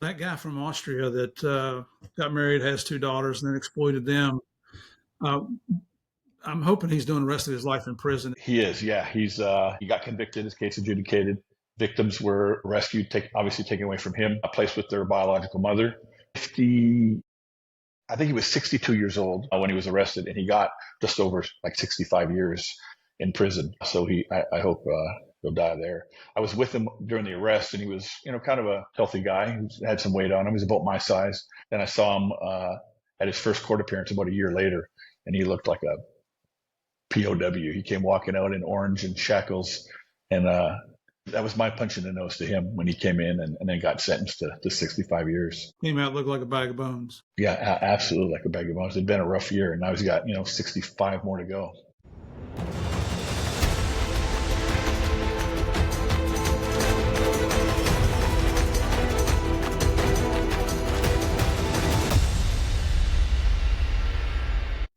That guy from Austria that got married, has two daughters, and then exploited them. Uh, I'm hoping he's doing the rest of his life in prison. He is, yeah. He got convicted, his case adjudicated. Victims were rescued, obviously taken away from him, placed with their biological mother. I think he was 62 years old when he was arrested, and he got just over like 65 years in prison. So I hope he'll die there. I was with him during the arrest, and he was, kind of a healthy guy. He had some weight on him. He was about my size. Then I saw him at his first court appearance about a year later, and he looked like a POW. He came walking out in orange and shackles, and that was my punch in the nose to him when he came in and then got sentenced to 65 years. Came out looked like a bag of bones. Yeah, absolutely like a bag of bones. It'd been a rough year, and now he's got 65 more to go.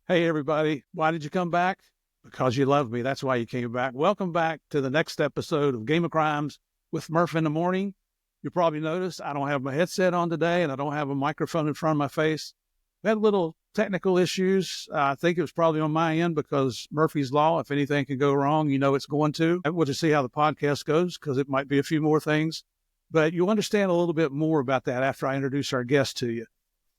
Hey, everybody. Why did you come back? Because you love me. That's why you came back. Welcome back to the next episode of Game of Crimes with Murph in the Morning. You probably noticed I don't have my headset on today, and I don't have a microphone in front of my face. We had little technical issues. I think it was probably on my end because Murphy's Law, if anything can go wrong, it's going to. We'll just see how the podcast goes because it might be a few more things. But you'll understand a little bit more about that after I introduce our guest to you.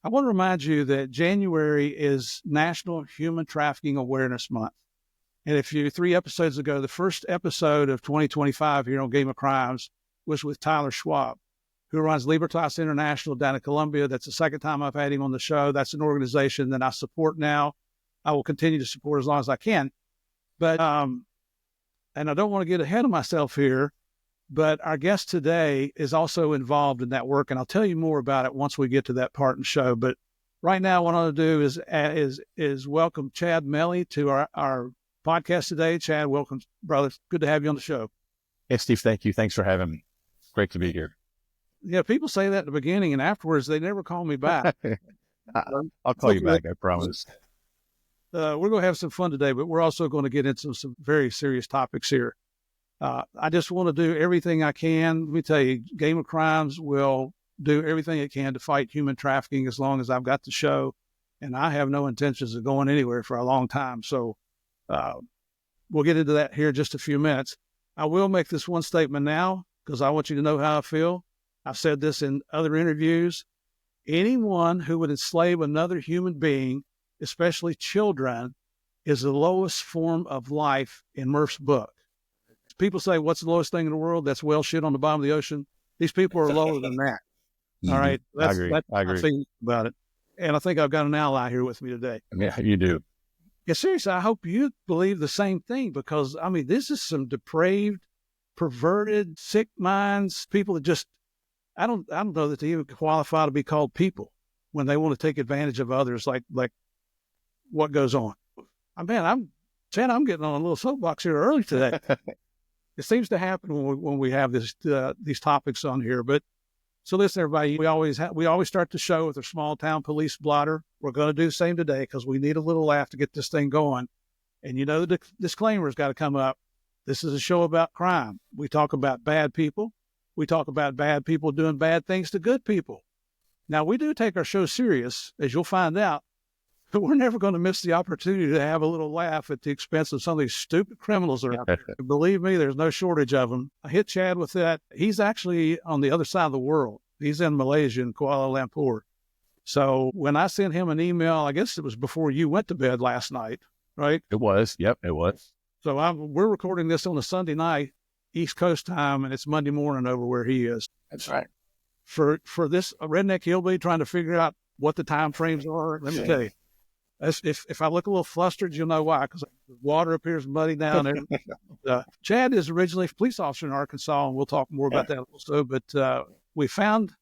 I want to remind you that January is National Human Trafficking Awareness Month. And if you 3 episodes ago, the first episode of 2025 here on Game of Crimes was with Tyler Schwab, who runs Libertas International down in Colombia. That's the second time I've had him on the show. That's an organization that I support now. I will continue to support as long as I can. But, and I don't want to get ahead of myself here, but our guest today is also involved in that work, and I'll tell you more about it once we get to that part in the show. But right now, what I want to do is welcome Chad Meli to our podcast today. Chad, welcome, brother. Good to have you on the show. Hey, Steve, thank you. Thanks for having me. Great to be here. Yeah, people say that at the beginning, and afterwards, they never call me back. I'll call you back, I promise. We're going to have some fun today, but we're also going to get into some very serious topics here. I just want to do everything I can. Let me tell you, Game of Crimes will do everything it can to fight human trafficking as long as I've got the show, and I have no intentions of going anywhere for a long time. So we'll get into that here in just a few minutes. I will make this one statement now because I want you to know how I feel. I've said this in other interviews. Anyone who would enslave another human being, especially children, is the lowest form of life in Murph's book. People say, what's the lowest thing in the world? That's whale shit on the bottom of the ocean. These people are lower than that. All right. I agree. That's I agree about it. And I think I've got an ally here with me today. Yeah, you do. Yeah, seriously, I hope you believe the same thing because, this is some depraved, perverted, sick minds, people that just, I don't know that they even qualify to be called people when they want to take advantage of others like what goes on. I'm getting on a little soapbox here early today. It seems to happen when we have these topics on here. But so listen, everybody, we always start the show with a small town police blotter. We're going to do the same today because we need a little laugh to get this thing going. And the disclaimer's got to come up. This is a show about crime. We talk about bad people. We talk about bad people doing bad things to good people. Now, we do take our show serious, as you'll find out. But we're never going to miss the opportunity to have a little laugh at the expense of some of these stupid criminals that are out there. Believe me, there's no shortage of them. I hit Chad with that. He's actually on the other side of the world. He's in Malaysia, in Kuala Lumpur. So when I sent him an email, I guess it was before you went to bed last night, right? It was. Yep, it was. So we're recording this on a Sunday night, East Coast time, and it's Monday morning over where he is. That's right. For this redneck hillbilly trying to figure out what the time frames are, let me tell you. If I look a little flustered, you'll know why, because the water appears muddy down there. Chad is originally a police officer in Arkansas, and we'll talk more about that also. But we found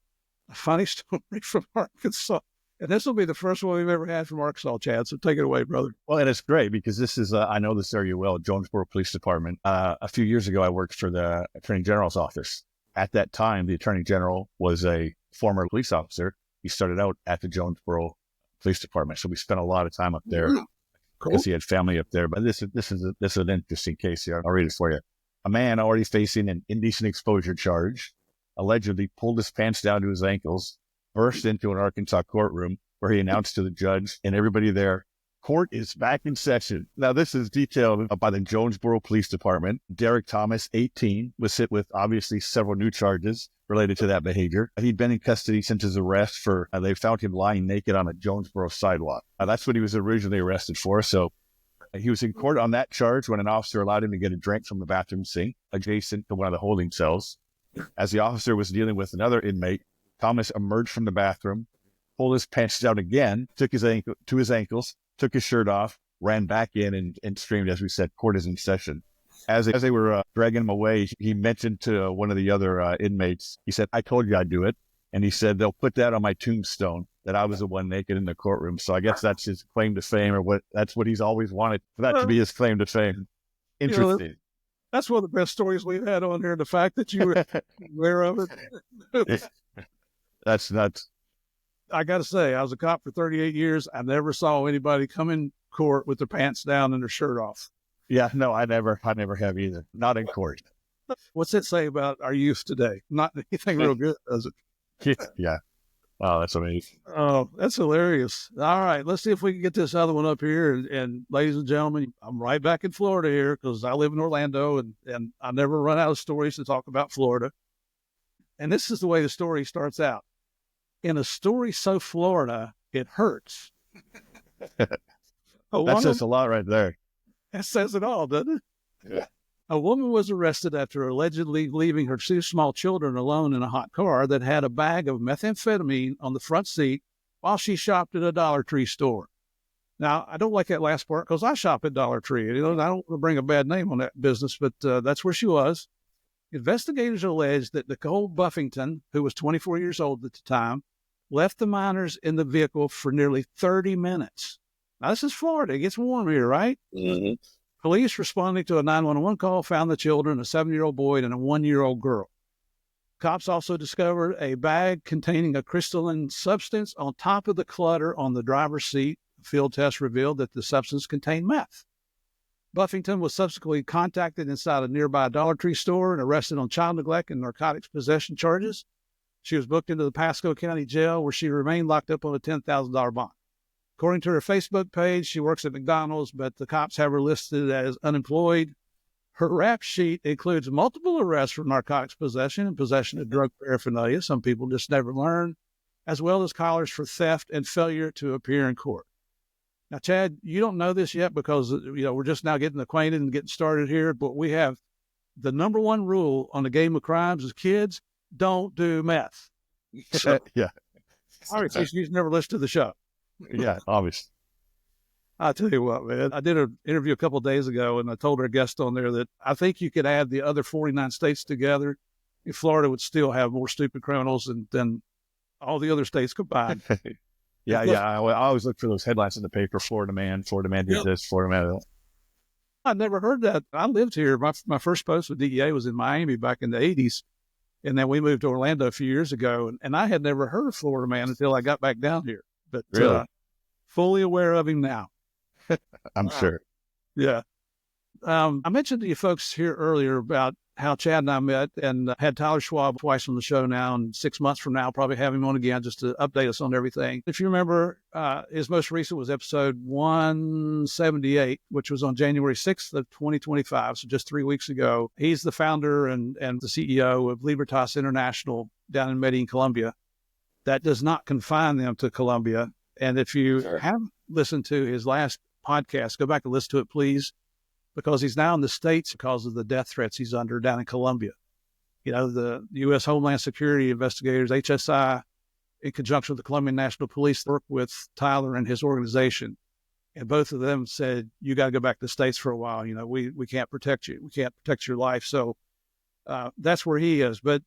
a funny story from Arkansas, and this will be the first one we've ever had from Arkansas, Chad. So take it away, brother. Well, and it's great because this is, I know this area well, Jonesboro Police Department. A few years ago, I worked for the Attorney General's office. At that time, the Attorney General was a former police officer. He started out at the Jonesboro Police Department, so we spent a lot of time up there because he had family up there. But this is an interesting case here. I'll read it for you. A man already facing an indecent exposure charge allegedly pulled his pants down to his ankles, burst into an Arkansas courtroom where he announced to the judge and everybody there, "Court is back in session." Now, this is detailed by the Jonesboro Police Department. Derek Thomas, 18, was hit with obviously several new charges related to that behavior. He'd been in custody since his arrest for, they found him lying naked on a Jonesboro sidewalk. That's what he was originally arrested for. So he was in court on that charge when an officer allowed him to get a drink from the bathroom sink adjacent to one of the holding cells. As the officer was dealing with another inmate, Thomas emerged from the bathroom, pulled his pants down again, took his ankles, took his shirt off, ran back in and screamed, as we said, "Court is in session." As they were dragging him away, he mentioned to one of the other inmates, he said, "I told you I'd do it." And he said, "They'll put that on my tombstone, that I was the one naked in the courtroom." So I guess that's his claim to fame, or that's what he's always wanted, for that to be his claim to fame. Interesting. That's one of the best stories we've had on here. The fact that you were aware of it. That's nuts. I got to say, I was a cop for 38 years. I never saw anybody come in court with their pants down and their shirt off. Yeah, no, I never have either. Not in court. What's it say about our youth today? Not anything real good, does it? Yeah. Wow, that's amazing. Oh, that's hilarious. All right, let's see if we can get this other one up here. And ladies and gentlemen, I'm right back in Florida here because I live in Orlando, and I never run out of stories to talk about Florida. And this is the way the story starts out. In a story so Florida, it hurts. That says a lot right there. That says it all, doesn't it? Yeah. A woman was arrested after allegedly leaving her 2 small children alone in a hot car that had a bag of methamphetamine on the front seat while she shopped at a Dollar Tree store. Now, I don't like that last part because I shop at Dollar Tree. I don't want to bring a bad name on that business, but that's where she was. Investigators alleged that Nicole Buffington, who was 24 years old at the time, left the minors in the vehicle for nearly 30 minutes. Now, this is Florida. It gets warm here, right? Mm-hmm. Police responding to a 911 call found the children, a 7-year-old boy and a 1-year-old girl. Cops also discovered a bag containing a crystalline substance on top of the clutter on the driver's seat. Field tests revealed that the substance contained meth. Buffington was subsequently contacted inside a nearby Dollar Tree store and arrested on child neglect and narcotics possession charges. She was booked into the Pasco County Jail, where she remained locked up on a $10,000 bond. According to her Facebook page, she works at McDonald's, but the cops have her listed as unemployed. Her rap sheet includes multiple arrests for narcotics possession and possession of drug paraphernalia. Some people just never learn, as well as collars for theft and failure to appear in court. Now, Chad, you don't know this yet because we're just now getting acquainted and getting started here, but we have the number one rule on the game of crimes is kids don't do meth. So, yeah. All right, you've never listened to the show. Yeah, obviously. I'll tell you what, man. I did an interview a couple of days ago, and I told our guest on there that I think you could add the other 49 states together, and Florida would still have more stupid criminals than all the other states combined. Yeah. I always look for those headlines in the paper. Florida man did this, Florida man. I'd never heard that. I lived here. My first post with DEA was in Miami back in the 80s, and then we moved to Orlando a few years ago, and I had never heard of Florida man until I got back down here. But really? Fully aware of him now. I'm sure. Yeah. I mentioned to you folks here earlier about how Chad and I met and had Tyler Schwab twice on the show now, and 6 months from now, I'll probably have him on again just to update us on everything. If you remember, his most recent was episode 178, which was on January 6th of 2025, so just 3 weeks ago. He's the founder and the CEO of Libertas International down in Medellin, Colombia. That does not confine them to Colombia. And if you haven't listened to his last podcast, go back and listen to it, please, because he's now in the States because of the death threats he's under down in Colombia. The U.S. Homeland Security investigators, HSI, in conjunction with the Colombian National Police, work with Tyler and his organization. And both of them said, you got to go back to the States for a while. We can't protect you. We can't protect your life. So that's where he is. But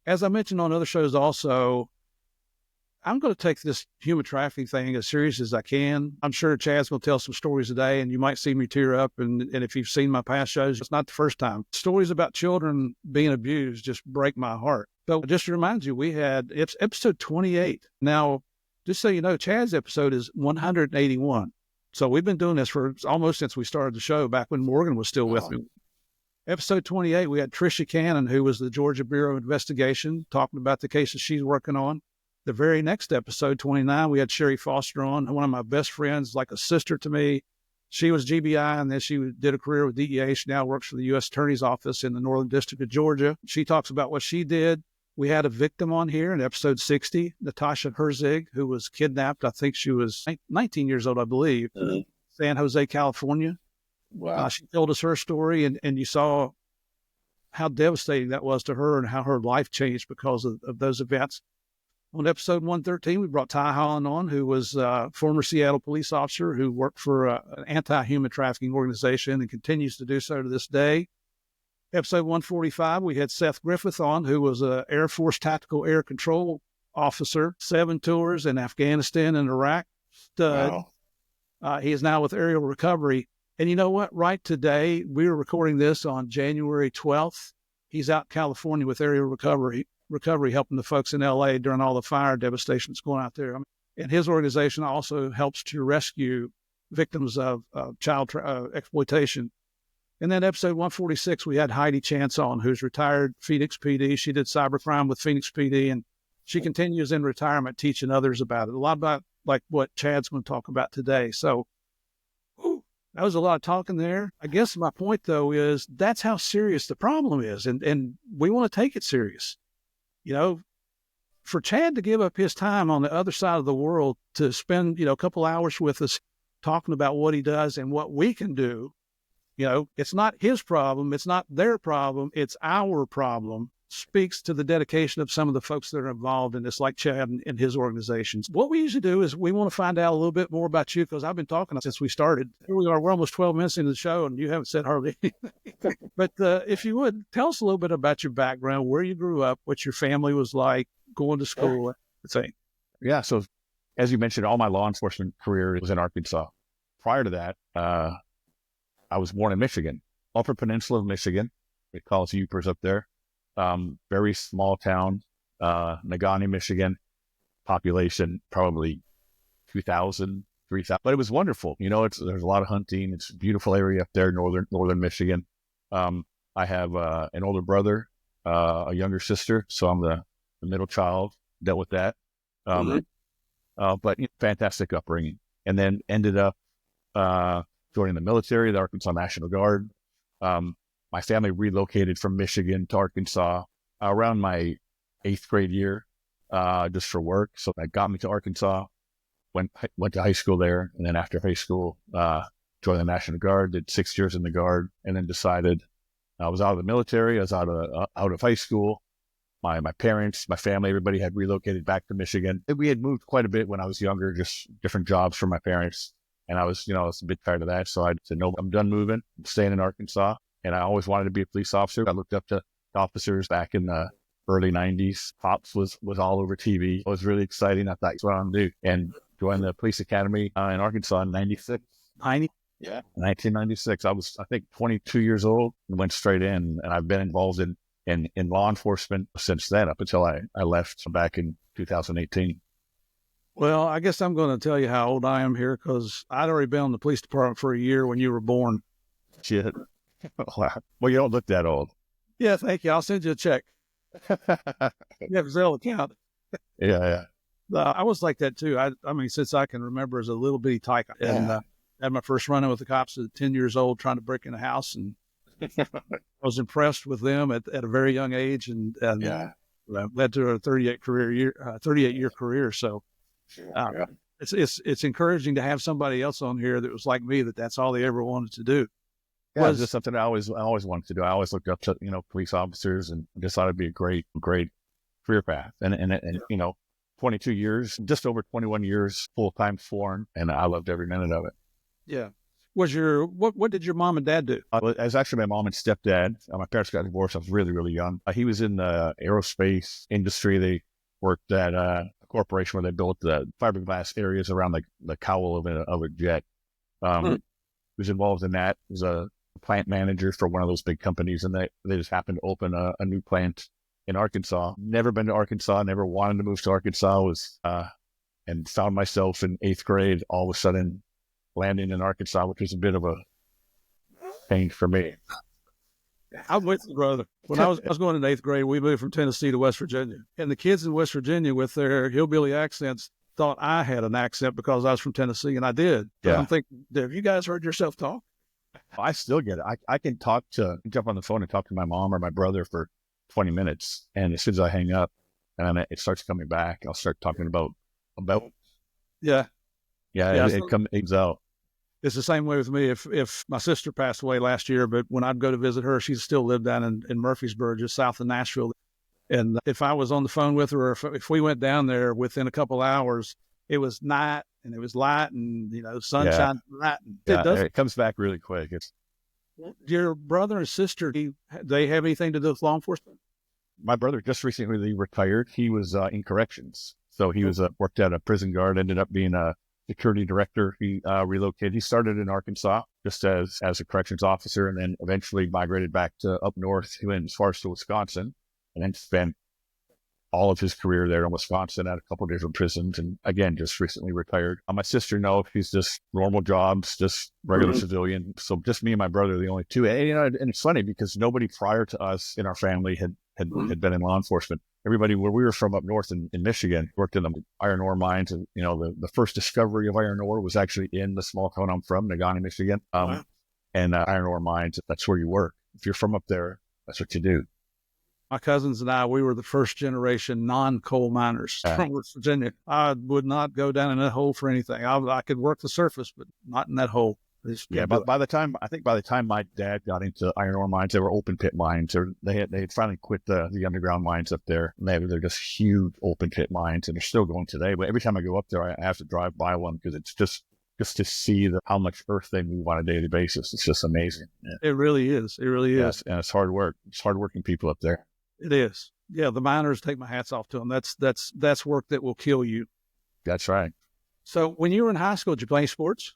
as I mentioned on other shows also, I'm going to take this human trafficking thing as serious as I can. I'm sure Chad's going to tell some stories today, and you might see me tear up. And if you've seen my past shows, it's not the first time. Stories about children being abused just break my heart. But just to remind you, we had episode 28. Now, just so you know, Chad's episode is 181. So we've been doing this for almost since we started the show, back when Morgan was still with me. Episode 28, we had Tricia Cannon, who was the Georgia Bureau of Investigation, talking about the cases she's working on. The very next episode, 29, we had Sherry Foster on, one of my best friends, like a sister to me. She was GBI, and then she did a career with DEA. She now works for the U.S. Attorney's Office in the Northern District of Georgia. She talks about what she did. We had a victim on here in episode 60, Natasha Herzig, who was kidnapped. I think she was 19 years old, I believe, San Jose, California. Wow. She told us her story, and you saw how devastating that was to her and how her life changed because of those events. On episode 113, we brought Ty Holland on, who was a former Seattle police officer who worked for an anti-human trafficking organization and continues to do so to this day. Episode 145, we had Seth Griffith on, who was an Air Force Tactical Air Control officer, 7 tours in Afghanistan and Iraq. Stud. Wow. He is now with Aerial Recovery. And you know what? Right today, we were recording this on January 12th. He's out in California with Aerial Recovery, helping the folks in LA during all the fire devastation that's going out there. And his organization also helps to rescue victims of child exploitation. And then episode 146, we had Heidi Chance on, who's retired Phoenix PD. She did cybercrime with Phoenix PD, and she continues in retirement teaching others about it. A lot about like what Chad's going to talk about today. So that was a lot of talking there. I guess my point, though, is that's how serious the problem is, and we want to take it serious. You know, for Chad to give up his time on the other side of the world to spend, a couple hours with us talking about what he does and what we can do, it's not his problem. It's not their problem. It's our problem. Speaks to the dedication of some of the folks that are involved in this, like Chad and his organizations. What we usually do is we want to find out a little bit more about you, because I've been talking since we started. Here we are, we're almost 12 minutes into the show, and you haven't said hardly anything. But if you would, tell us a little bit about your background, where you grew up, what your family was like, going to school, everything. Yeah, so as you mentioned, all my law enforcement career was in Arkansas. Prior to that, I was born in Michigan, Upper Peninsula of Michigan. We call us Upers up there. Very small town, Negaunee, Michigan, population probably 2,000, 3,000, but it was wonderful. There's a lot of hunting. It's a beautiful area up there, northern Michigan. I have an older brother, a younger sister, so I'm the middle child. Dealt with that, but fantastic upbringing, and then ended up joining the military, the Arkansas National Guard. My family relocated from Michigan to Arkansas around my 8th grade year, just for work. So that got me to Arkansas, went to high school there. And then after high school, joined the National Guard, did 6 years in the Guard, and then decided I was out of the military. I was out of high school. My parents, my family, everybody had relocated back to Michigan. We had moved quite a bit when I was younger, just different jobs for my parents. And I was a bit tired of that. So I said, no, I'm done moving. I'm staying in Arkansas. And I always wanted to be a police officer. I looked up to officers back in the early 90s. Pops was all over TV. It was really exciting. I thought, that's what I'm going to do. And joined the police academy in Arkansas in 96. Yeah. 1996. I was, I think, 22 years old and went straight in. And I've been involved in law enforcement since then, up until I left back in 2018. Well, I guess I'm going to tell you how old I am here, because I'd already been in the police department for a year when you were born. Shit. Well, you don't look that old. Yeah, thank you. I'll send you a check. You have a Zelle account. Yeah. I was like that too. I mean, since I can remember as a little bitty tyke. And had my first run-in with the cops at 10 years old trying to break in a house. And I was impressed with them at a very young age. And led to a 38-year career. So it's encouraging to have somebody else on here that was like me, that's all they ever wanted to do. Yeah, it was just something I always wanted to do. I always looked up to, police officers, and just thought it'd be a great career path. And 22 years, just over 21 years, full-time foreign, and I loved every minute of it. Yeah. What did your mom and dad do? It was actually my mom and stepdad. My parents got divorced. I was really, really young. He was in the aerospace industry. They worked at a corporation where they built the fiberglass areas around the cowl of a jet. He was involved in that. He was a plant manager for one of those big companies, and they just happened to open a new plant in Arkansas. Never been to Arkansas, never wanted to move to Arkansas, and found myself in 8th grade all of a sudden landing in Arkansas, which was a bit of a change for me. I'm with you, brother. When I was going in eighth grade, we moved from Tennessee to West Virginia. And the kids in West Virginia with their hillbilly accents thought I had an accent because I was from Tennessee, and I did. Yeah. I'm thinking, have you guys heard yourself talk? I still get it. I can jump on the phone and talk to my mom or my brother for 20 minutes. And as soon as I hang up and it starts coming back, I'll start talking about, Yeah. it comes out. It's the same way with me. If my sister passed away last year, but when I'd go to visit her, she still lived down in Murfreesboro, just south of Nashville. And if I was on the phone with her, or if we went down there within a couple hours, it was night and it was light and, sunshine. Light. It comes back really quick. Your brother and sister, they have anything to do with law enforcement? My brother just recently retired. He was in corrections. So he was worked at a prison guard, ended up being a security director. He relocated. He started in Arkansas just as a corrections officer, and then eventually migrated back to up north. He went as far as to Wisconsin, and then spent all of his career there in Wisconsin at a couple of different prisons. And again, just recently retired. My sister, no, she's just normal jobs, just regular civilian. So just me and my brother are the only two. And it's funny because nobody prior to us in our family had been in law enforcement. Everybody where we were from up north in Michigan worked in the iron ore mines. And, the first discovery of iron ore was actually in the small town I'm from, Nagano, Michigan. And iron ore mines, that's where you work. If you're from up there, that's what you do. My cousins and I, we were the first generation non-coal miners from West Virginia. I would not go down in that hole for anything. I could work the surface, but not in that hole. But by the time my dad got into iron ore mines, they were open pit mines. They had finally quit the underground mines up there. And they're just huge open pit mines, and they're still going today. But every time I go up there, I have to drive by one because it's just to see how much earth they move on a daily basis. It's just amazing. Yeah. It really is. It really is. Yes, and it's hard work. It's hardworking people up there. It is. Yeah, the miners, take my hats off to them. That's work that will kill you. That's right. So when you were in high school, did you play sports?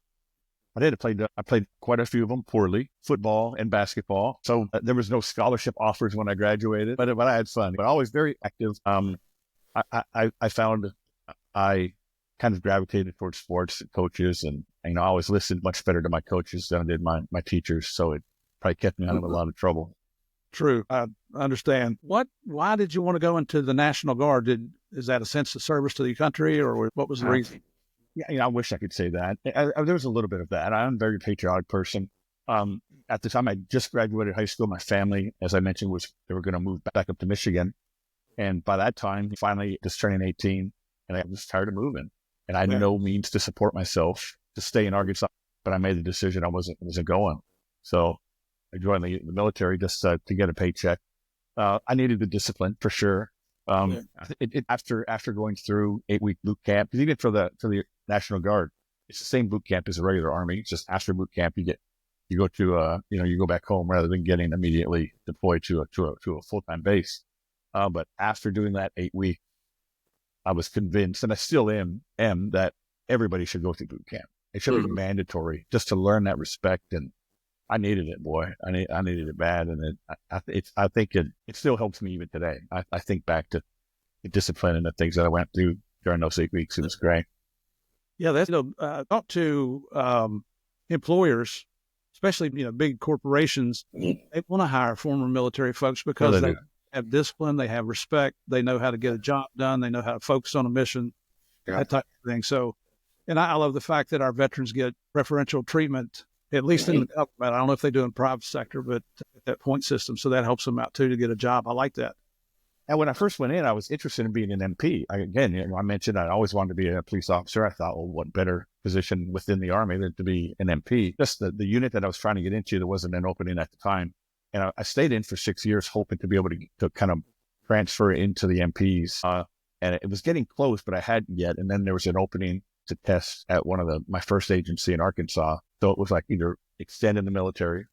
I did. I played quite a few of them poorly, football and basketball. So there was no scholarship offers when I graduated, but I had fun. But always very active. I found I kind of gravitated towards sports and coaches, and I always listened much better to my coaches than I did my teachers. So it probably kept me out of a lot of trouble. True. I understand. Why did you want to go into the National Guard? Is that a sense of service to the country, or what was the reason? Yeah, I wish I could say that. There was a little bit of that. I'm a very patriotic person. At the time I just graduated high school, my family, as I mentioned, they were going to move back up to Michigan. And by that time, finally just turning 18, and I was tired of moving. And I had no means to support myself to stay in Arkansas, but I made the decision I wasn't going. So I joined the military just to get a paycheck. I needed the discipline for sure. After going through 8-week boot camp, because even for the National Guard, it's the same boot camp as the regular Army. It's just after boot camp, you go back home rather than getting immediately deployed to a full-time base. But after doing that 8 week, I was convinced, and I still am that everybody should go through boot camp. It should be mandatory just to learn that respect. And I needed it, boy. I needed it bad, and I think it still helps me even today. I think back to the discipline and the things that I went through during those 8 weeks. It was great. Yeah, that's talk to employers, especially big corporations. They want to hire former military folks because they have discipline, they have respect, they know how to get a job done, they know how to focus on a mission, that type of thing. So, and I love the fact that our veterans get preferential treatment, at least in the government. I don't know if they do in the private sector, but that point system. So that helps them out too to get a job. I like that. And when I first went in, I was interested in being an MP. I mentioned I always wanted to be a police officer. I thought, well, what better position within the Army than to be an MP? Just the unit that I was trying to get into, there wasn't an opening at the time. And I stayed in for 6 years, hoping to be able to kind of transfer into the MPs. And it was getting close, but I hadn't yet. And then there was an opening to test at one of my first agency in Arkansas. So it was like either extend in the military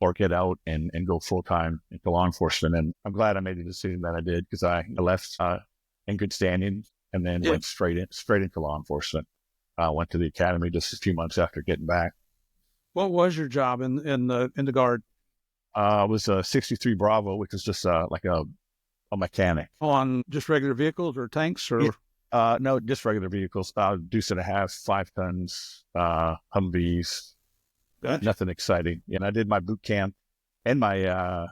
or get out and go full-time into law enforcement. And I'm glad I made the decision that I did, because I left in good standing and then went straight into law enforcement. Went to the academy just a few months after getting back. What was your job in the Guard? I was a 63 Bravo, which is just like a mechanic. On just regular vehicles or tanks or? No, just regular vehicles. Deuce and a half, 5 tons, Humvees. Gotcha. Nothing exciting. And I did my boot camp and my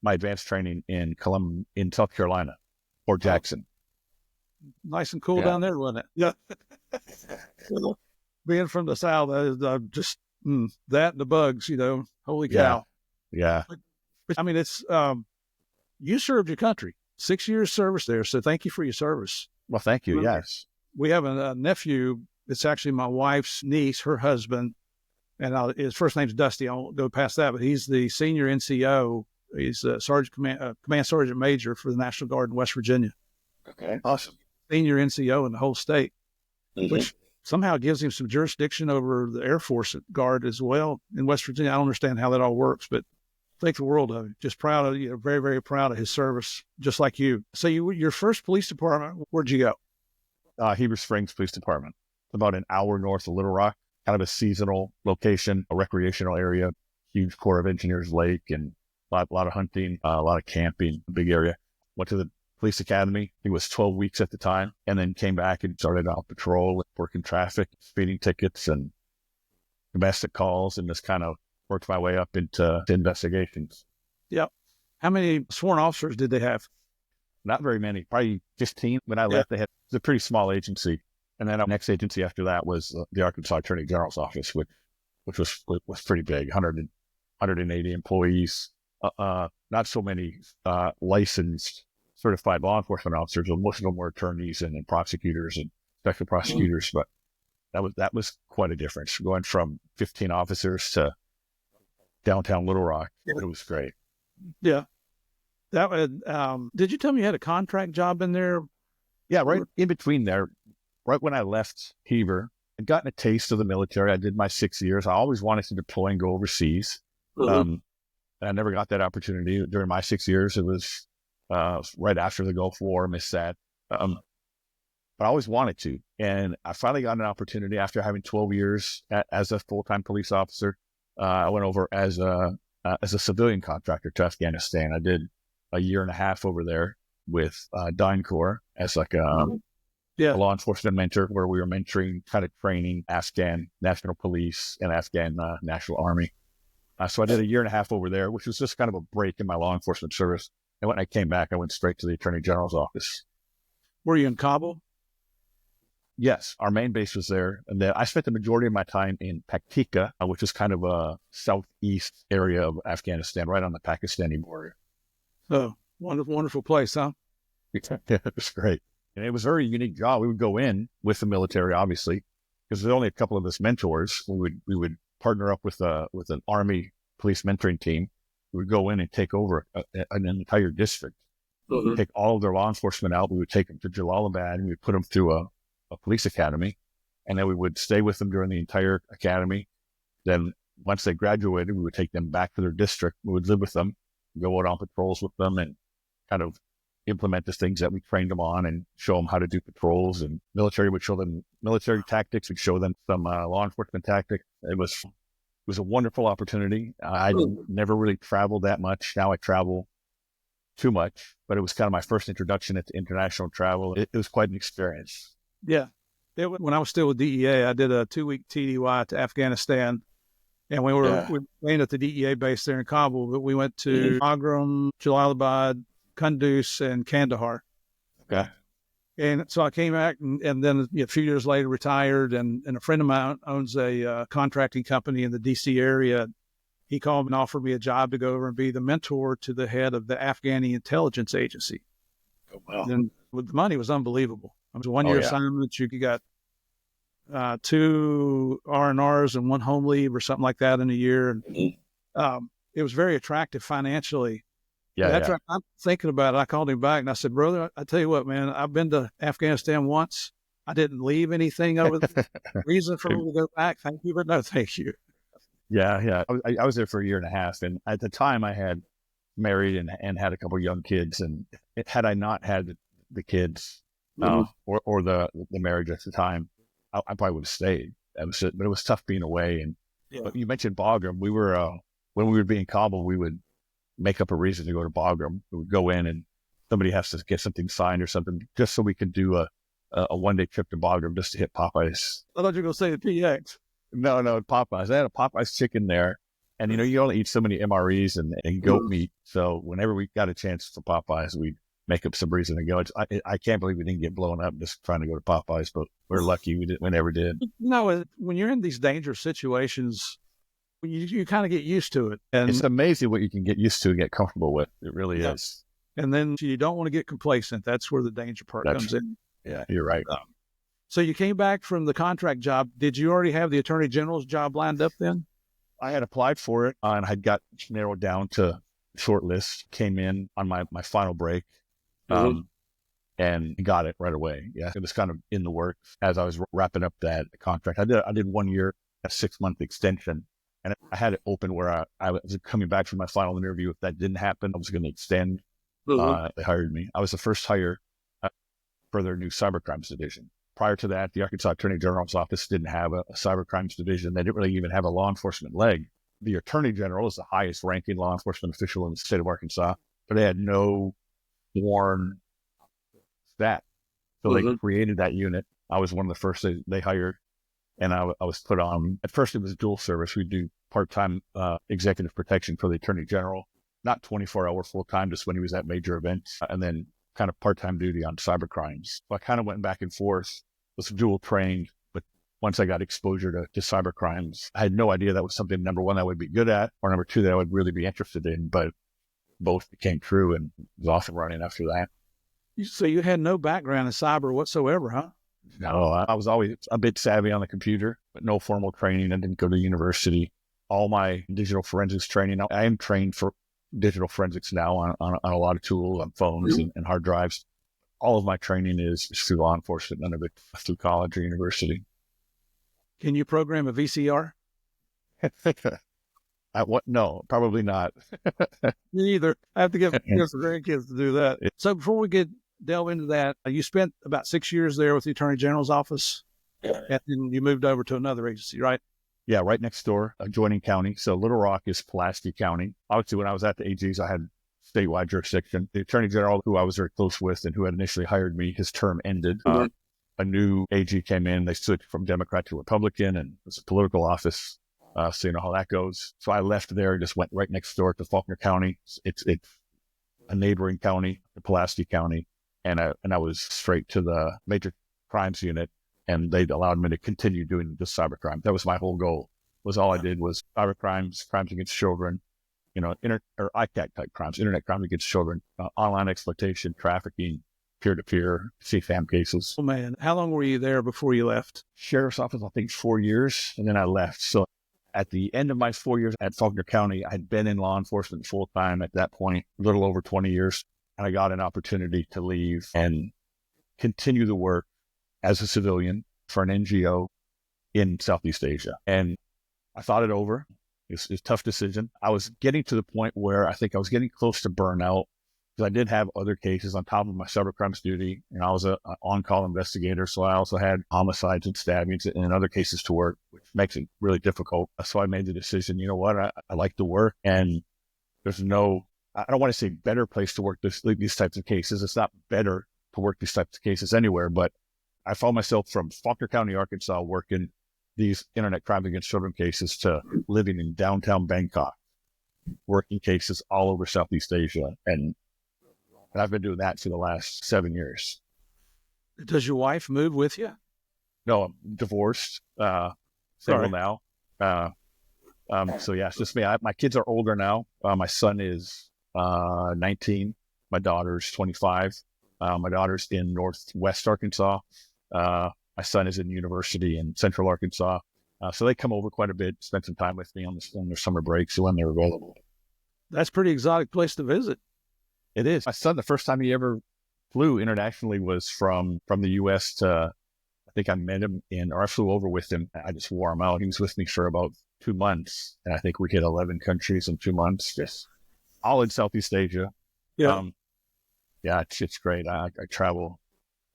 my advanced training in in South Carolina, Fort Jackson. Nice and cool down there, wasn't it? Yeah. Being from the South, just that and the bugs, holy cow. Yeah. I mean, it's, you served your country, 6 years service there. So thank you for your service. Well, thank you. Yes. We have a nephew. It's actually my wife's niece, her husband, and his first name's Dusty. I won't go past that, but he's the senior NCO. He's a command sergeant major for the National Guard in West Virginia. Okay. Awesome. Senior NCO in the whole state, which somehow gives him some jurisdiction over the Air Force Guard as well in West Virginia. I don't understand how that all works, but think the world of him. Just proud of you, very, very proud of his service, just like you. So your first police department, where'd you go? Heber Springs Police Department. About an hour north of Little Rock, kind of a seasonal location, a recreational area, huge Corps of Engineers lake, and a lot of hunting, a lot of camping, a big area. Went to the police academy. It was 12 weeks at the time, and then came back and started out patrol, working traffic, speeding tickets, and domestic calls, and just kind of worked my way up into investigations. Yep. How many sworn officers did they have? Not very many, probably 15. When I left, it was a pretty small agency. And then our next agency after that was the Arkansas Attorney General's office, which was pretty big, 180 employees. Not so many licensed, certified law enforcement officers. Most of them were attorneys and prosecutors and special prosecutors. But that was quite a difference, going from 15 officers to downtown Little Rock. It was great. Yeah. That was, did you tell me you had a contract job in there? Yeah, right in between there. Right when I left Heber, I'd gotten a taste of the military. I did my 6 years. I always wanted to deploy and go overseas. And I never got that opportunity during my 6 years. It was right after the Gulf War, missed that. But I always wanted to. And I finally got an opportunity after having 12 years as a full-time police officer. I went over as a civilian contractor to Afghanistan. I did a year and a half over there with DynCorp as like a law enforcement mentor, where we were mentoring, kind of training Afghan National Police and Afghan National Army. So I did a year and a half over there, which was just kind of a break in my law enforcement service. And when I came back, I went straight to the Attorney General's office. Were you in Kabul? Yes, our main base was there. And then I spent the majority of my time in Paktika, which is kind of a southeast area of Afghanistan, right on the Pakistani border. Oh, wonderful, wonderful place, huh? Yeah, it was great. And it was a very unique job. We would go in with the military, obviously, because there's only a couple of us mentors. We would partner up with an Army police mentoring team. We would go in and take over an entire district, take all of their law enforcement out. We would take them to Jalalabad, and we would put them through a police academy, and then we would stay with them during the entire academy. Then once they graduated, we would take them back to their district. We would live with them, go out on patrols with them, and kind of implement the things that we trained them on and show them how to do patrols. And military would show them military tactics. We'd show them some law enforcement tactics. It was a wonderful opportunity. I never really traveled that much. Now I travel too much, but it was kind of my first introduction into international travel. It was quite an experience. Yeah. When I was still with DEA, I did a 2-week TDY to Afghanistan. And we were playing at the DEA base there in Kabul, but we went to Bagram, Jalalabad, Kunduz, and Kandahar. Okay. And so I came back and then a few years later retired, and a friend of mine owns a contracting company in the DC area. He called and offered me a job to go over and be the mentor to the head of the Afghani intelligence agency. Oh, wow. And the money was unbelievable. It was a 1-year assignment. You got 2 R&Rs and 1 home leave or something like that in a year. And it was very attractive financially. After I'm thinking about it, I called him back and I said, brother, I tell you what, man, I've been to Afghanistan once. I didn't leave anything over the reason for me to go back. Thank you, but no, thank you. Yeah. I was there for a year and a half. And at the time I had married and had a couple of young kids. And had I not had the kids or the marriage at the time, I probably would have stayed. But it was tough being away. And but you mentioned Bagram. We were, when we would be in Kabul, we would make up a reason to go to Bagram. We would go in and somebody has to get something signed or something just so we could do a 1-day trip to Bagram just to hit Popeyes. I thought you were going to say the PX. No, Popeyes. I had a Popeyes chicken there. And, you only eat so many MREs and goat meat. So whenever we got a chance for Popeyes, we'd make up some reason to go. I can't believe we didn't get blown up just trying to go to Popeyes, but we're lucky we never did. No, when you're in these dangerous situations, you kind of get used to it. And it's amazing what you can get used to and get comfortable with. It really is. And then you don't want to get complacent. That's where the danger part comes in. Yeah, you're right. So you came back from the contract job. Did you already have the Attorney General's job lined up then? I had applied for it and I got narrowed down to short list, came in on my final break. And got it right away. Yeah, it was kind of in the works as I was wrapping up that contract. I did 1 year, a 6-month extension, and I had it open where I was coming back from my final interview. If that didn't happen, I was going to extend. They hired me. I was the first hire for their new cybercrimes division. Prior to that, the Arkansas Attorney General's office didn't have a cybercrimes division. They didn't really even have a law enforcement leg. The Attorney General is the highest ranking law enforcement official in the state of Arkansas, but they had no sworn staff. So they created that unit. I was one of the first they hired, and I was put on. At first, it was dual service. We do part-time executive protection for the Attorney General, not 24-hour full-time, just when he was at major events, and then kind of part-time duty on cybercrimes. So I kind of went back and forth, was dual trained, but once I got exposure to cybercrimes, I had no idea that was something, number one, I would be good at, or number two, that I would really be interested in, but both became true and was off and running after that. So you had no background in cyber whatsoever, huh? No, I was always a bit savvy on the computer, but no formal training. I didn't go to university. All my digital forensics training, I am trained for digital forensics now on a lot of tools, on phones and hard drives. All of my training is through law enforcement, none of it through college or university. Can you program a VCR? No, probably not. Me either. I have to get the grandkids to do that. So before we delve into that, you spent about 6 years there with the Attorney General's office, and then you moved over to another agency, right? Yeah, right next door, adjoining county. So Little Rock is Pulaski County. Obviously, when I was at the AGs, I had statewide jurisdiction. The Attorney General, who I was very close with and who had initially hired me, his term ended. A new AG came in. They switched from Democrat to Republican, and it was a political office. So you know how that goes. So I left there and just went right next door to Faulkner County. It's a neighboring county, Pulaski County. And I was straight to the major crimes unit, and they allowed me to continue doing just cybercrime. That was my whole goal. All I did was cybercrimes, crimes against children, or ICAC type crimes, internet crimes against children, online exploitation, trafficking, peer-to-peer, CFAM cases. Oh man, how long were you there before you left? Sheriff's office, I think 4 years, and then I left. So at the end of my 4 years at Faulkner County, I had been in law enforcement full-time at that point, a little over 20 years. And I got an opportunity to leave and continue the work as a civilian for an NGO in Southeast Asia. And I thought it over. It was a tough decision. I was getting to the point where I think I was getting close to burnout because I did have other cases on top of my cybercrimes duty. And I was an on-call investigator. So I also had homicides and stabbings and other cases to work, which makes it really difficult. So I made the decision, you know what, I like to work, and there's I don't want to say better place to work these types of cases. It's not better to work these types of cases anywhere, but I found myself from Faulkner County, Arkansas, working these internet crime against children cases to living in downtown Bangkok, working cases all over Southeast Asia. And I've been doing that for the last 7 years. Does your wife move with you? No, I'm divorced, single now. So yeah, it's just me. My kids are older now. My son is 19. My daughter's 25. My daughter's in Northwest Arkansas. My son is in university in Central Arkansas. So they come over quite a bit, spend some time with me on their summer breaks when they're available. That's a pretty exotic place to visit. It is. My son, the first time he ever flew internationally was from the U.S. to, I think I met him I flew over with him. I just wore him out. He was with me for about 2 months. And I think we hit 11 countries in 2 months, just all in Southeast Asia. Yeah. It's great. I travel.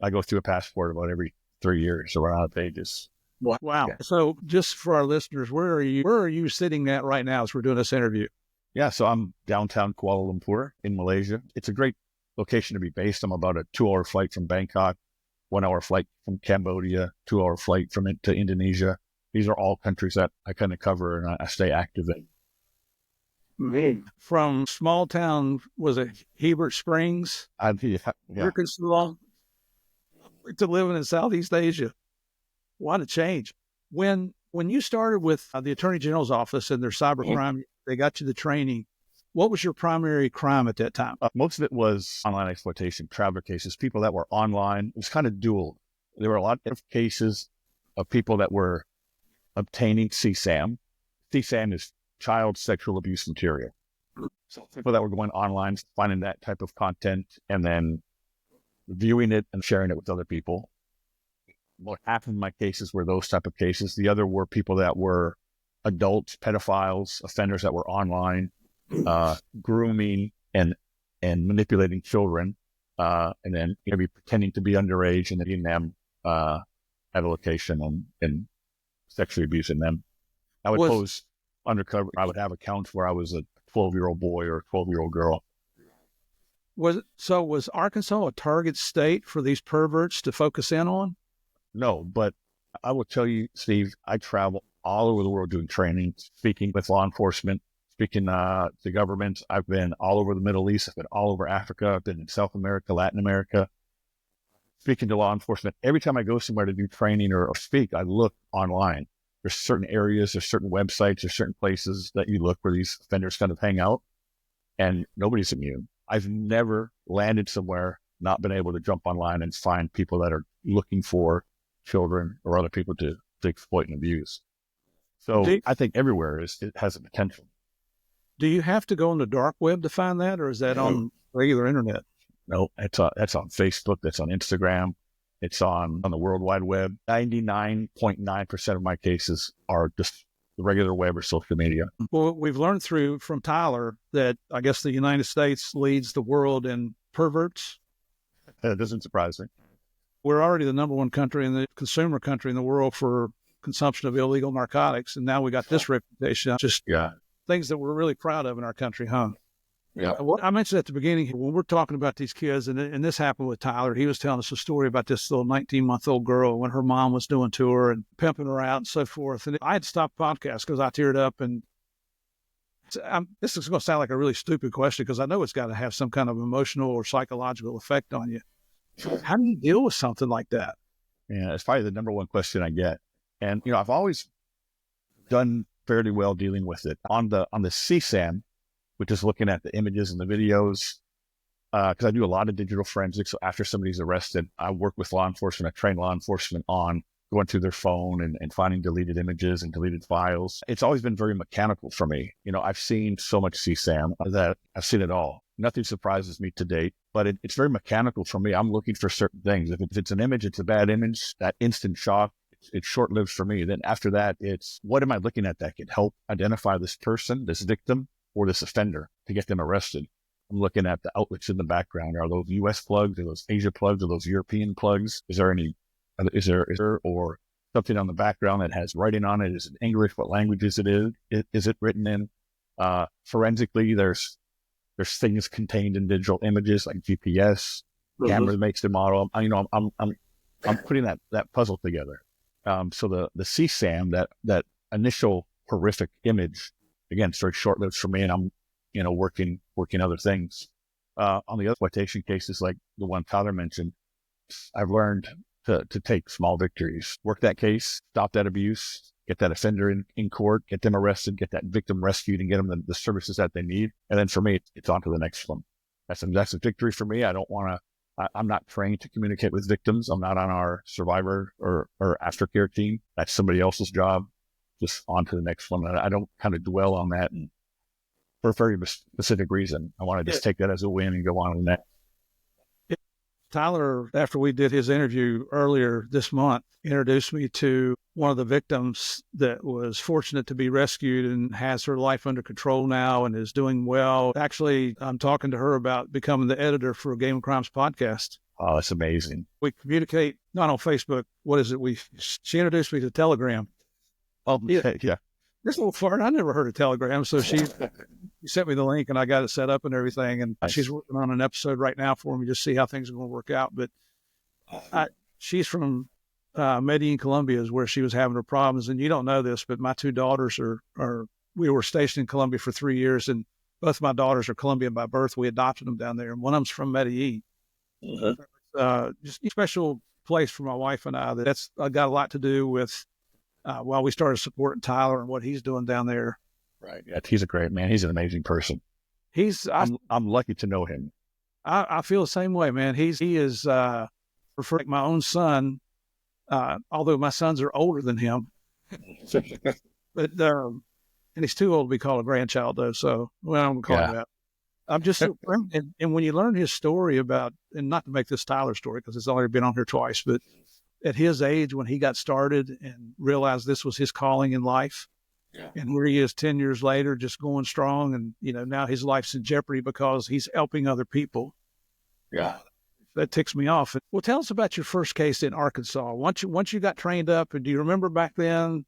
I go through a passport about every 3 years, so we're out of pages. Wow. Yeah. So just for our listeners, where are you sitting at right now as we're doing this interview? Yeah, so I'm downtown Kuala Lumpur in Malaysia. It's a great location to be based. I'm about a 2-hour flight from Bangkok, 1-hour flight from Cambodia, 2-hour flight from it to Indonesia. These are all countries that I kind of cover and I stay active in. From small town, was it Hebert Springs, Yeah. Arkansas, to living in Southeast Asia? What a change. When you started with the Attorney General's office and their cybercrime, they got you the training. What was your primary crime at that time? Most of it was online exploitation, traveler cases, people that were online. It was kind of dual. There were a lot of cases of people that were obtaining CSAM. CSAM is child sexual abuse material. So people that were going online, finding that type of content, and then viewing it and sharing it with other people. About half of my cases were those type of cases. The other were people that were adults, pedophiles, offenders that were online, grooming and manipulating children, and then maybe pretending to be underage and letting them at a location and sexually abusing them. I would pose undercover. I would have accounts where I was a 12-year-old boy or a 12-year-old girl. Was Arkansas a target state for these perverts to focus in on? No, but I will tell you, Steve, I travel all over the world doing training, speaking with law enforcement, speaking to governments. I've been all over the Middle East. I've been all over Africa. I've been in South America, Latin America, speaking to law enforcement. Every time I go somewhere to do training or speak, I look online. There's certain areas, there's certain websites, there's certain places that you look where these offenders kind of hang out, and nobody's immune. I've never landed somewhere, not been able to jump online and find people that are looking for children or other people to exploit and abuse. So I think everywhere it has a potential. Do you have to go on the dark web to find that, or is that on regular internet? No, that's on Facebook, that's on Instagram, it's on the World Wide Web. 99.9% of my cases are just the regular web or social media. Well, we've learned from Tyler that I guess the United States leads the world in perverts. That doesn't surprise me. We're already the number one country in the consumer country in the world for consumption of illegal narcotics. And now we got this reputation. Just things that we're really proud of in our country, huh? Yeah. I mentioned at the beginning, when we're talking about these kids, and this happened with Tyler, he was telling us a story about this little 19-month-old girl when her mom was doing to her and pimping her out and so forth. And I had to stop the podcast because I teared up. And this is going to sound like a really stupid question because I know it's got to have some kind of emotional or psychological effect on you. How do you deal with something like that? Yeah, it's probably the number one question I get. And, I've always done fairly well dealing with it. On the CSAM, which is looking at the images and the videos, because I do a lot of digital forensics. So after somebody's arrested, I work with law enforcement. I train law enforcement on going through their phone and finding deleted images and deleted files. It's always been very mechanical for me. I've seen so much CSAM that I've seen it all. Nothing surprises me to date, but it's very mechanical for me. I'm looking for certain things. If it's an image, it's a bad image, that instant shock, it's short-lived for me. Then after that, it's what am I looking at that can help identify this person, this victim, or this offender to get them arrested? I'm looking at the outlets in the background. Are those U.S. plugs? Are those Asia plugs? Are those European plugs? Is there or something on the background that has writing on it? Is it English? What language is it in? Is it written in? Forensically, there's things contained in digital images like GPS, camera makes the model. I'm putting that puzzle together. So the CSAM, that initial horrific image, again, it's very short-lived for me, and I'm, working other things. On the exploitation cases like the one Tyler mentioned, I've learned to take small victories, work that case, stop that abuse, get that offender in court, get them arrested, get that victim rescued, and get them the services that they need. And then for me, it's on to the next one. That's a victory for me. I don't want to, I'm not trained to communicate with victims. I'm not on our survivor or aftercare team. That's somebody else's job. Just on to the next one. I don't kind of dwell on that and for a very specific reason. I want to just take that as a win and go on to the next. Tyler, after we did his interview earlier this month, introduced me to one of the victims that was fortunate to be rescued and has her life under control now and is doing well. Actually, I'm talking to her about becoming the editor for a Game of Crimes podcast. Oh, that's amazing. We communicate not on Facebook. What is it? She introduced me to Telegram. Oh, yeah. This little fart, I never heard of Telegram. So she sent me the link and I got it set up and everything. And she's working on an episode right now for me to see how things are going to work out. But she's from Medellin, Colombia is where she was having her problems. And you don't know this, but my two daughters are we were stationed in Colombia for 3 years, and both my daughters are Colombian by birth. We adopted them down there, and one of them's from Medellin. Just a special place for my wife and I. That's got a lot to do with while we started supporting Tyler and what he's doing down there. Right. Yeah, he's a great man. He's an amazing person. I'm lucky to know him. I feel the same way, man. He is prefer my own son, although my sons are older than him. But and he's too old to be called a grandchild, though. So, well, I'm calling him that. I'm just so and when you learn his story about, and not to make this Tyler story because it's already been on here twice, but at his age when he got started and realized this was his calling in life, and where he is 10 years later, just going strong, and now his life's in jeopardy because he's helping other people. Yeah, that ticks me off. Well, tell us about your first case in Arkansas. Once you got trained up, and do you remember back then?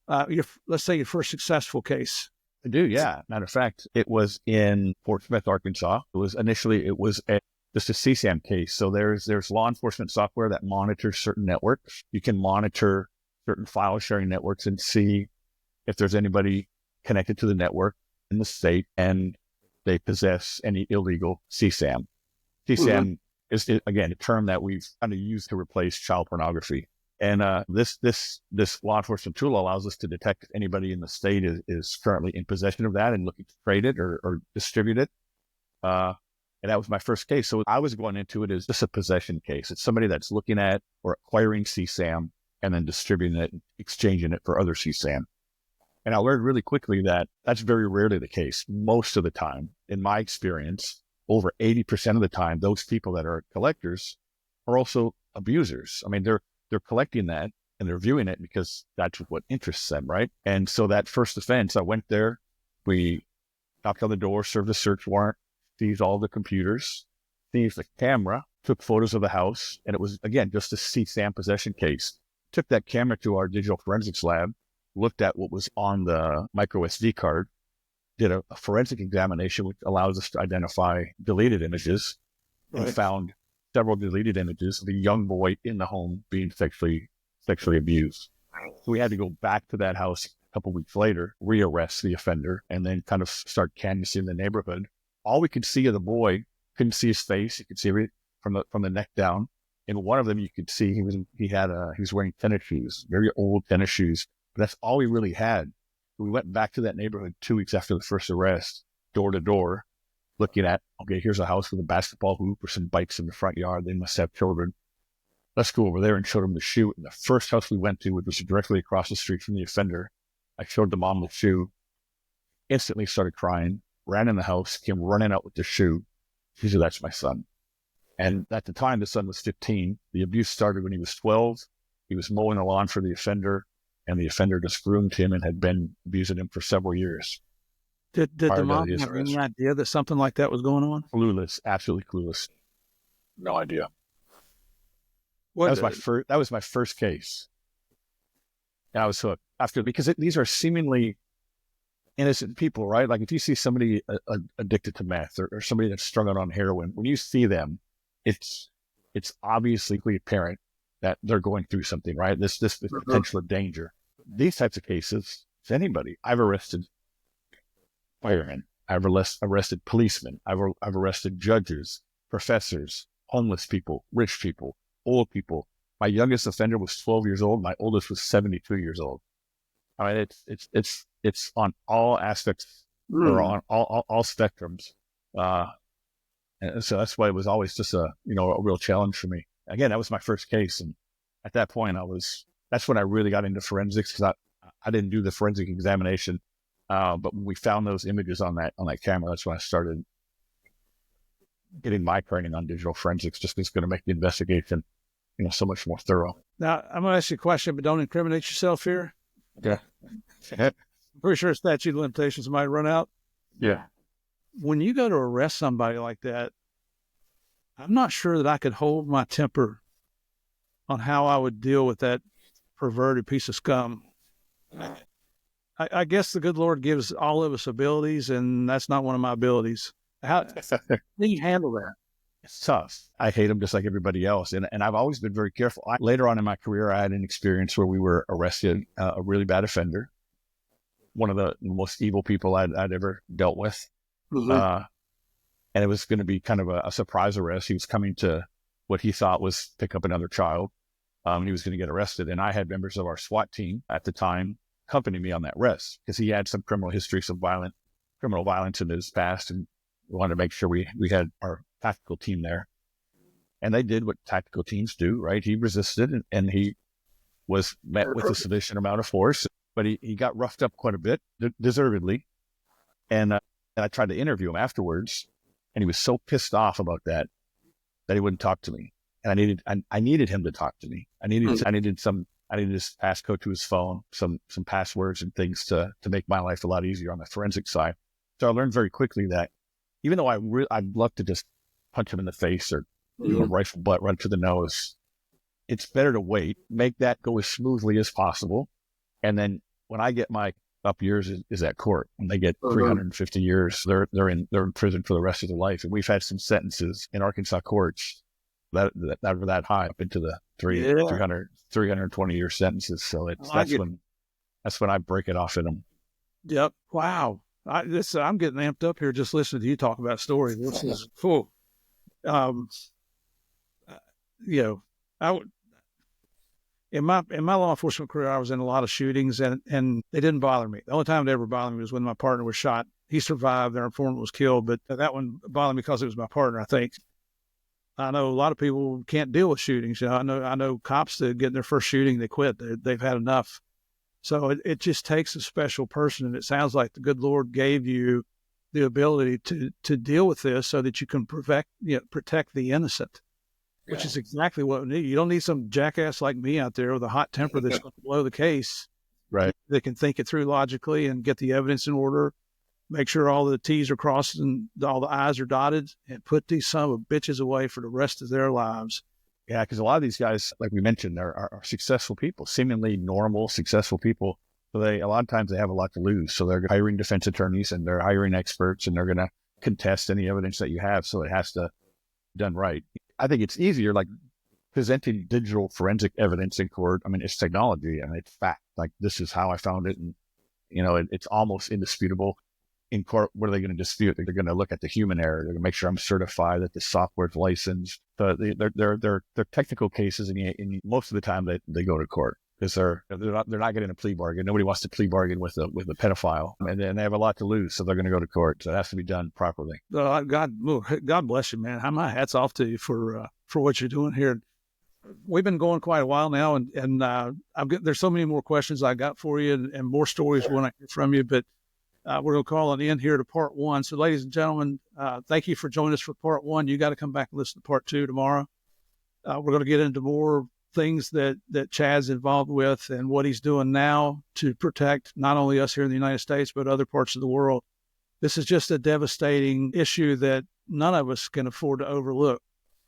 Let's say your first successful case. I do, yeah. Matter of fact, it was in Fort Smith, Arkansas. Just a CSAM case. So there's law enforcement software that monitors certain networks. You can monitor certain file sharing networks and see if there's anybody connected to the network in the state and they possess any illegal CSAM. CSAM is, again, a term that we've kind of used to replace child pornography. And this law enforcement tool allows us to detect if anybody in the state is currently in possession of that and looking to trade it or distribute it. And that was my first case. So I was going into it as just a possession case. It's somebody that's looking at or acquiring CSAM and then distributing it, exchanging it for other CSAM. And I learned really quickly that that's very rarely the case. Most of the time, in my experience, over 80% of the time, those people that are collectors are also abusers. I mean, they're collecting that and they're viewing it because that's what interests them, right? And so that first offense, I went there, we knocked on the door, served a search warrant, seized all the computers, seized the camera, took photos of the house, and it was, again, just a CSAM possession case. Took that camera to our digital forensics lab, looked at what was on the micro SD card, did a forensic examination, which allows us to identify deleted images, and found several deleted images of a young boy in the home being sexually abused. So we had to go back to that house a couple weeks later, rearrest the offender, and then kind of start canvassing the neighborhood. All we could see of the boy, couldn't see his face. You could see it from the neck down. In one of them, you could see he was wearing tennis shoes, very old tennis shoes. But that's all we really had. We went back to that neighborhood 2 weeks after the first arrest, door to door, looking at, okay, here's a house with a basketball hoop or some bikes in the front yard. They must have children. Let's go over there and show them the shoe. And the first house we went to, which was directly across the street from the offender, I showed the mom the shoe, instantly started crying, ran in the house, came running out with the shoe. She said, that's my son. And at the time, the son was 15. The abuse started when he was 12. He was mowing the lawn for the offender, and the offender just groomed him and had been abusing him for several years. Did the mom have any idea that something like that was going on? Clueless, absolutely clueless. No idea. That was my first case. And I was hooked because these are seemingly innocent people, right? Like if you see somebody addicted to meth or somebody that's strung out on heroin, when you see them, it's obviously apparent that they're going through something, right? This potential of danger. These types of cases, it's anybody. I've arrested firemen. I've arrested policemen. I've arrested judges, professors, homeless people, rich people, old people. My youngest offender was 12 years old. My oldest was 72 years old. I mean, it's on all aspects or on all spectrums. And so that's why it was always just a real challenge for me. Again, that was my first case. And at that point that's when I really got into forensics, because I didn't do the forensic examination. But when we found those images on that camera, that's when I started getting my training on digital forensics, just because it's going to make the investigation, so much more thorough. Now, I'm going to ask you a question, but don't incriminate yourself here. Yeah. I'm pretty sure statute of limitations might run out. Yeah. When you go to arrest somebody like that, I'm not sure that I could hold my temper on how I would deal with that perverted piece of scum. I guess the good Lord gives all of us abilities, and that's not one of my abilities. How do you handle that? It's tough. I hate them just like everybody else. And I've always been very careful. Later on in my career, I had an experience where we were arrested, a really bad offender. one of the most evil people I'd ever dealt with. Mm-hmm. And it was going to be kind of a surprise arrest. He was coming to what he thought was pick up another child. He was going to get arrested. And I had members of our SWAT team at the time accompany me on that arrest because he had some criminal history, some criminal violence in his past. And we wanted to make sure we had our tactical team there. And they did what tactical teams do, right? He resisted and he was met with a sufficient amount of force, but he got roughed up quite a bit, deservedly. And I tried to interview him afterwards, and he was so pissed off about that he wouldn't talk to me. And I needed him to talk to me. I needed his passcode to his phone, some passwords and things to make my life a lot easier on the forensic side. So I learned very quickly that even though I'd love to just punch him in the face or do a rifle butt right to the nose, it's better to wait, make that go as smoothly as possible. And then when I get my up years is at court. When they get 350 years, they're in prison for the rest of their life. And we've had some sentences in Arkansas courts that were that high, up into the 320 year sentences. So that's when I break it off in them. Yep. Wow. I'm getting amped up here just listening to you talk about stories. This is cool. In my law enforcement career, I was in a lot of shootings, and they didn't bother me. The only time they ever bothered me was when my partner was shot. He survived, their informant was killed, but that one bothered me because it was my partner, I think. I know a lot of people can't deal with shootings. I know cops that get in their first shooting, they quit. They've had enough. So it just takes a special person, and it sounds like the good Lord gave you the ability to deal with this so that you can protect the innocent. Which is exactly what we need. You don't need some jackass like me out there with a hot temper that's going to blow the case. Right. They can think it through logically and get the evidence in order, make sure all the T's are crossed and all the I's are dotted, and put these son of bitches away for the rest of their lives. Yeah, because a lot of these guys, like we mentioned, are successful people, seemingly normal, successful people. So a lot of times they have a lot to lose. So they're hiring defense attorneys and they're hiring experts, and they're going to contest any evidence that you have. So it has to be done right. I think it's easier, like presenting digital forensic evidence in court. I mean, it's technology and it's fact. Like, this is how I found it. And, it's almost indisputable. In court, what are they going to dispute? They're going to look at the human error. They're going to make sure I'm certified that the software's licensed. So they're technical cases, and most of the time they go to court because they're not getting a plea bargain. Nobody wants to plea bargain with a pedophile, and then they have a lot to lose, so they're going to go to court. So it has to be done properly. God bless you, man. My hat's off to you for what you're doing here. We've been going quite a while now, and there's so many more questions I got for you, and more stories we want to hear from you. But we're going to call an end here to part one. So, ladies and gentlemen, thank you for joining us for part one. You got to come back and listen to part two tomorrow. We're going to get into more things that Chad's involved with and what he's doing now to protect not only us here in the United States, but other parts of the world. This is just a devastating issue that none of us can afford to overlook.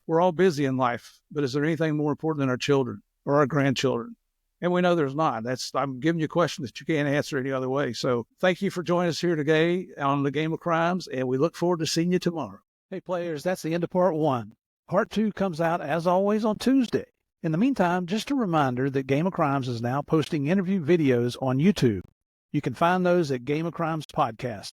We're all busy in life, but is there anything more important than our children or our grandchildren? And we know there's not. I'm giving you a question that you can't answer any other way. So thank you for joining us here today on the Game of Crimes, and we look forward to seeing you tomorrow. Hey, players, that's the end of part one. Part two comes out, as always, on Tuesday. In the meantime, just a reminder that Game of Crimes is now posting interview videos on YouTube. You can find those at Game of Crimes Podcast.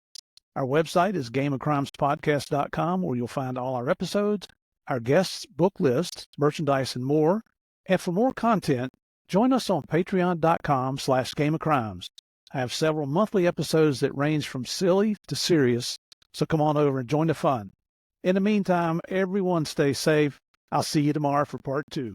Our website is gameofcrimespodcast.com, where you'll find all our episodes, our guests, book lists, merchandise, and more. And for more content, join us on patreon.com/gameofcrimes. I have several monthly episodes that range from silly to serious, so come on over and join the fun. In the meantime, everyone stay safe. I'll see you tomorrow for part two.